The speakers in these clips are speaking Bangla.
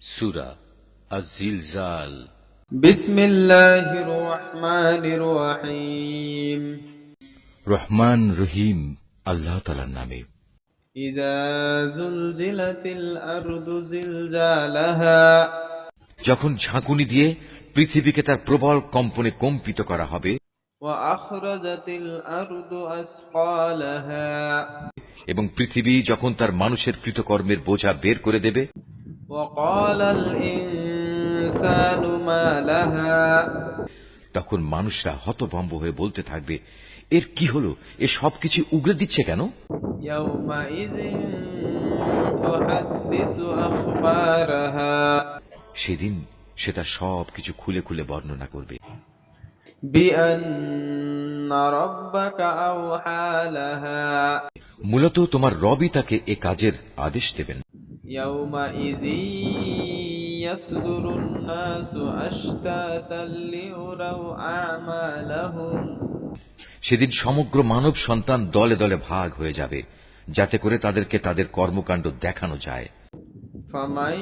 সূরা আয-জিলজাল। বিসমিল্লাহির রহমানির রহিম। রহমান রহিম আল্লাহ তাআলার নামে। ইযা যুলজিলাতিল আরদু জিলজালাহা। যখন ঝাঁকুনি দিয়ে পৃথিবীকে তার প্রবল কম্পনে কম্পিত করা হবে ওয়া আখরাজাতিল আরদু আসকালাহা। এবং পৃথিবী যখন তার মানুষের কৃতকর্মের বোঝা বের করে দেবে, ওয়া ক্বালাল ইনসানু মা লাহা। তখন মানুষরা হতভম্ব হয়ে বলতে থাকবে, এর কি হলো? এ সবকিছু উগরে দিচ্ছে কেন? ইয়াউমাইযিন তুহাদ্দিসু আখবারাহা। সেদিন সে তার সবকিছু খুলে খুলে বর্ণনা করবে। বিআন্না রাব্বাকা আওহা লাহা। মূলত তোমার রবই তাকে এ কাজের আদেশ দেবেন। ইয়াউমাইযি ইয়াসদুরুন নাসু আশতাতান লিউরাউ আমালাহুম। সেদিন সমগ্র মানব সন্তান দলে দলে ভাগ হয়ে যাবে, যাতে করে তাদেরকে তাদের কর্মকাণ্ড দেখানো যায়। ফামান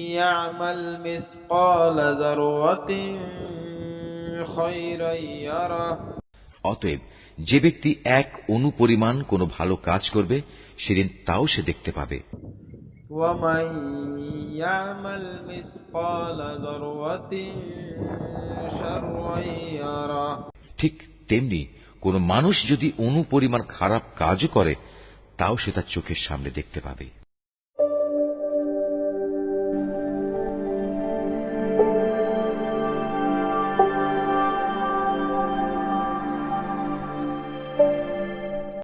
ইয়ামাল মিসকালা যাররাতিন খায়রান ইয়ারা। অতএব যে ব্যক্তি এক অণু পরিমাণ কোনো ভালো কাজ করবে, সেদিন তাও সে দেখতে পাবে। ওয়ামান ইয়ামাল মিসকালা যাররাতিন শাররান ইয়ারা। ঠিক তেমনি কোনো মানুষ যদি অণু পরিমাণ খারাপ কাজও করে, তাও সে তার চোখের সামনে দেখতে পাবে।